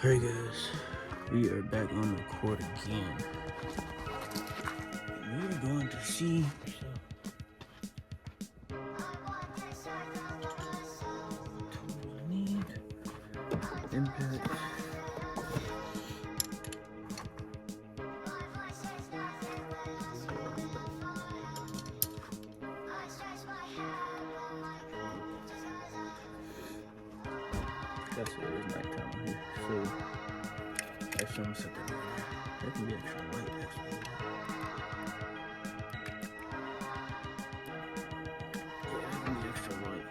Hey guys, we are back on the court again. We are going to see tools I need, impact, that's it, it's nighttime here, so I show them something over there. That can be extra light actually. Yeah, that can be extra light.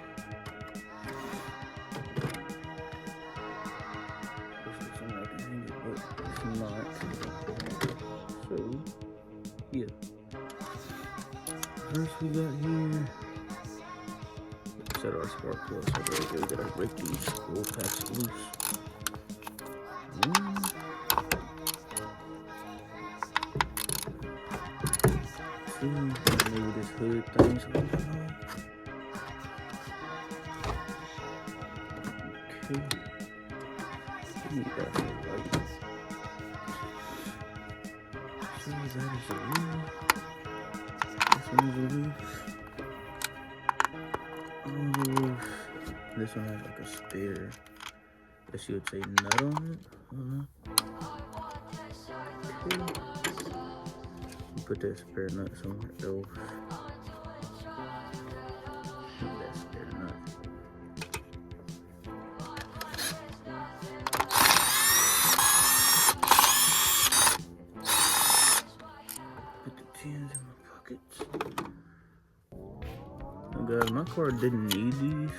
This is something I can hang it, but it's not. So, yeah. First we got here, set our spark plugs. So there we go, we gotta break these old packs loose. Maybe this hood thing's holding on. Okay. We need that for light. So that is a wheel. This one is a loose. This one has like a spare, I guess you would say, nut on it. Okay. Put that spare nut somewhere else. That spare nut. Put the tins in my pockets. Now guys, my car didn't need these,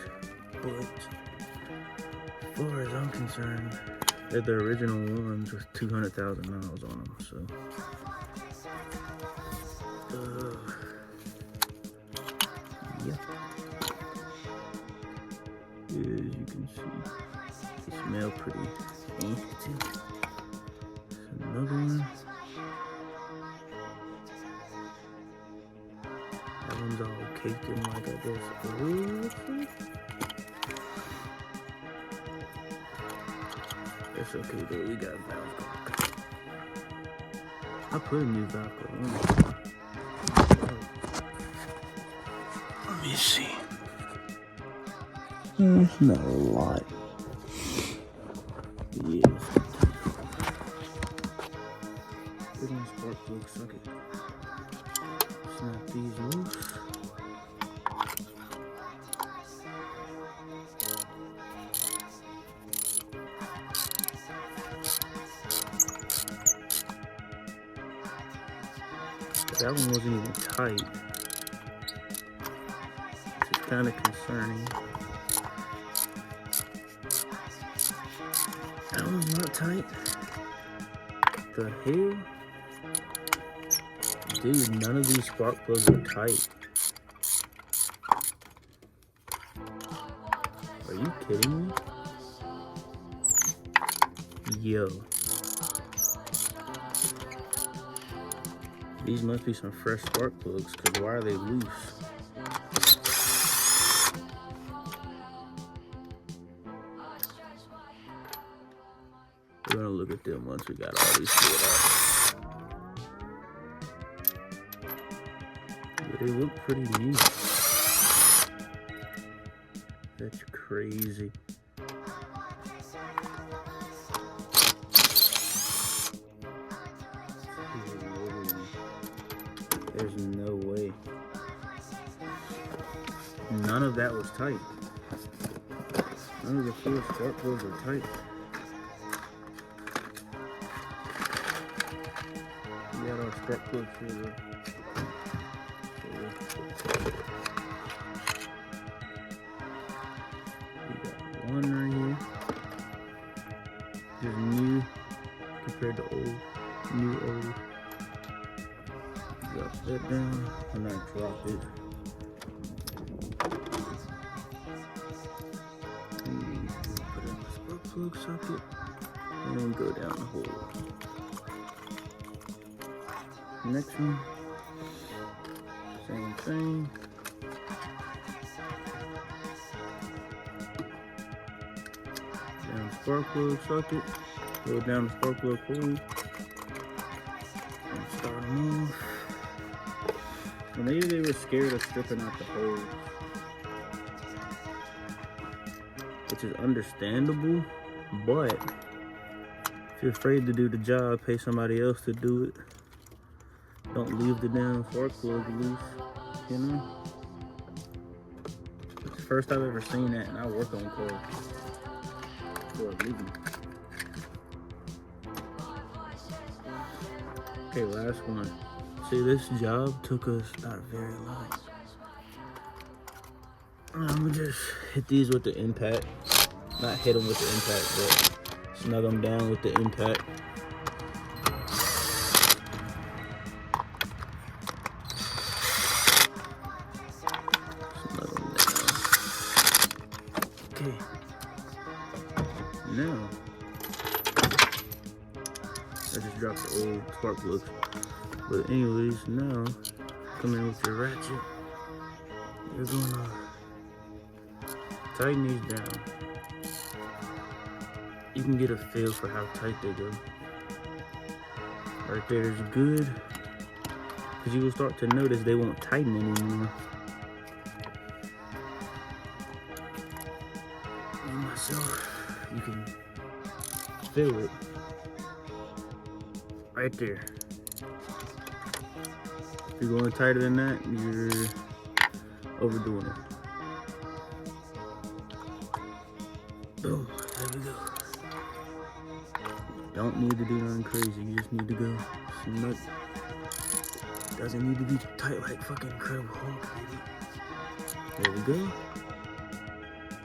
but as far as I'm concerned, they're the original ones with 200,000 miles on them, so. Yeah. As you can see, they smell pretty nasty. Another one. That one's all caked in like, I guess, oil. That's okay though, we got valve cock. I put a new valve cock on. Let me see. It's not a lot. Yeah. Put in spark plug socket. Snap these loose. That one wasn't even tight. It's kind of concerning. That one's not tight. The hell? Dude, none of these spark plugs are tight. Are you kidding me? Yo. These must be some fresh spark plugs, because why are they loose? We're gonna look at them once we got all these figured out. But they look pretty new. That's crazy. There's no way. None of that was tight. None of the four spark plugs are tight. We got our spark plug for the. We got one right here. There's new compared to old. New old. Drop that down and I drop it. And put in the spark plug socket and then go down the hole. Next one, same thing. Down spark plug socket, go down the spark plug hole, and start them off. And maybe they were scared of stripping out the holes, which is understandable, but if you're afraid to do the job, pay somebody else to do it. Don't leave the damn spark plug loose, you know? It's the first I've ever seen that, and I work on coils for a living. Okay, last one. See, this job took us not very long. I'm gonna just hit these with the impact. Not hit them with the impact, but snug them down with the impact. Snug them down. Okay. Now, I just dropped the old spark plugs. But anyways, now, come in with your ratchet. You're gonna tighten these down. You can get a feel for how tight they go. Right there is good, because you will start to notice they won't tighten anymore. Me myself, you can feel it right there. If you're going tighter than that, you're overdoing it. Boom, there we go. Don't need to do nothing crazy, you just need to go snug. Doesn't need to be tight like fucking Incredible Hulk, baby. There we go.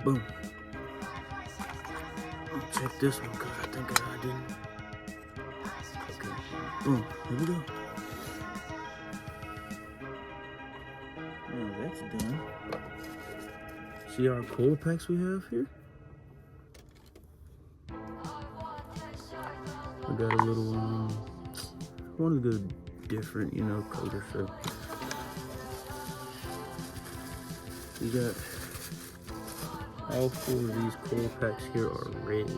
Boom. I'll check this one because I think I didn't. Okay. Boom, here we go. Now that's done. See our coil packs we have here? I got a little, one of the different, you know, color, so. We got all 4 of these coil packs here are red.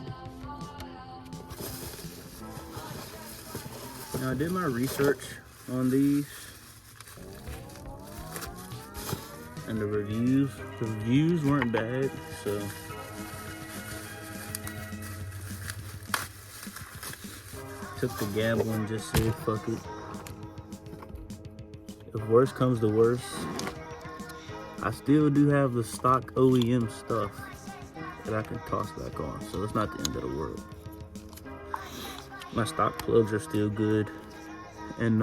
Now I did my research on these and the reviews weren't bad, so took the gamble and just said fuck it. If worse comes to worse, I still do have the stock OEM stuff that I can toss back on, so it's not the end of the world. My stock plugs are still good, and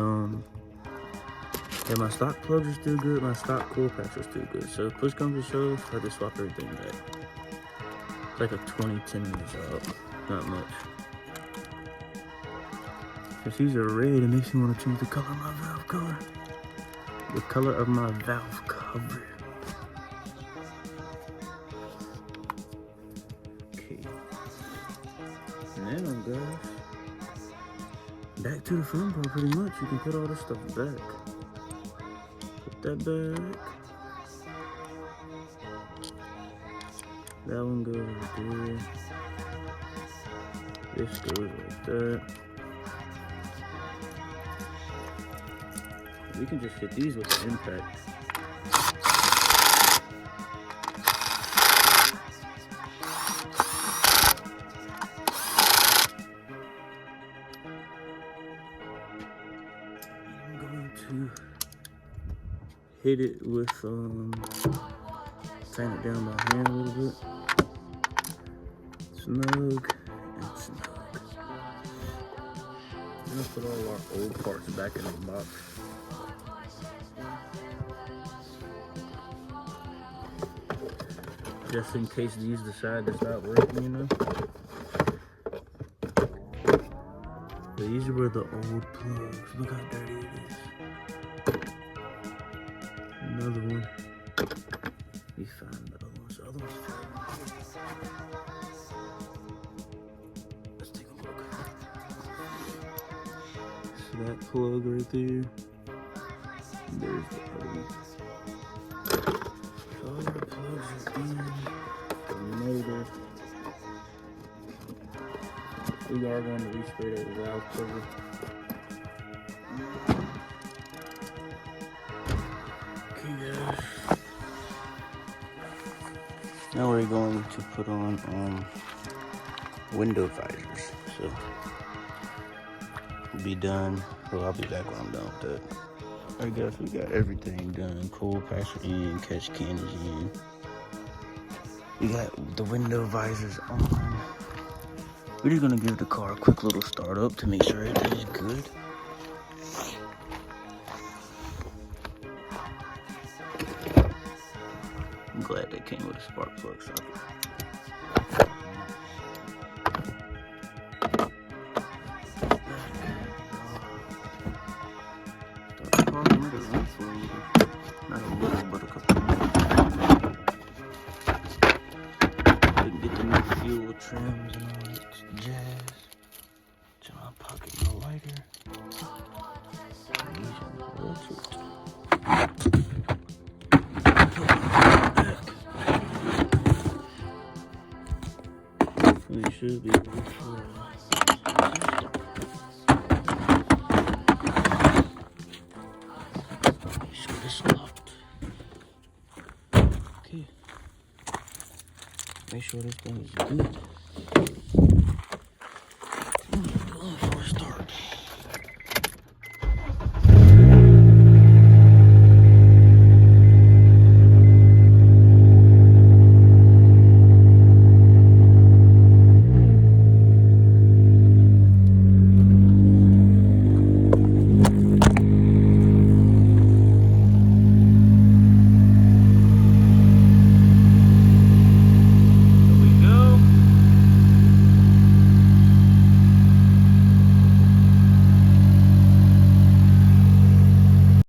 my stock plugs are still good, my stock coil packs are still good. So if push comes to shove, I just swap everything back. It's like a 20-10 minute job, not much. Since these are red, it makes me want to change the color of my valve cover. The color of my valve cover. Okay. Now, guys, back to the front part pretty much. You can put all this stuff back. Put that back. That one goes right there. This goes like that. We can just hit these with the impact. I'm going to hit it with, tighten it down by hand a little bit. Snug and snug. I'm gonna put all our old parts back in the box. Just in case these decide to stop working, you know. These were the old plugs. Look how dirty it is. Another one. We found the other ones. The other one's fine. Let's take a look. So that plug right there. There's the other one. All the plugs are in. The motor. We are going to respray that valve cover. Okay, guys. Now we're going to put on window visors. So we'll be done. Well, I'll be back when I'm done with that. Alright guys, we got everything done. Coil passer in, catch can is in. We got the window visors on. We're just gonna give the car a quick little start up to make sure everything is good. I'm glad they came with a spark plug socket. Not a little, but a couple minutes. We can get the new fuel trims and all that jazz. To my pocket, my lighter. We should be good for make sure this locked. Okay. Make sure this thing is good.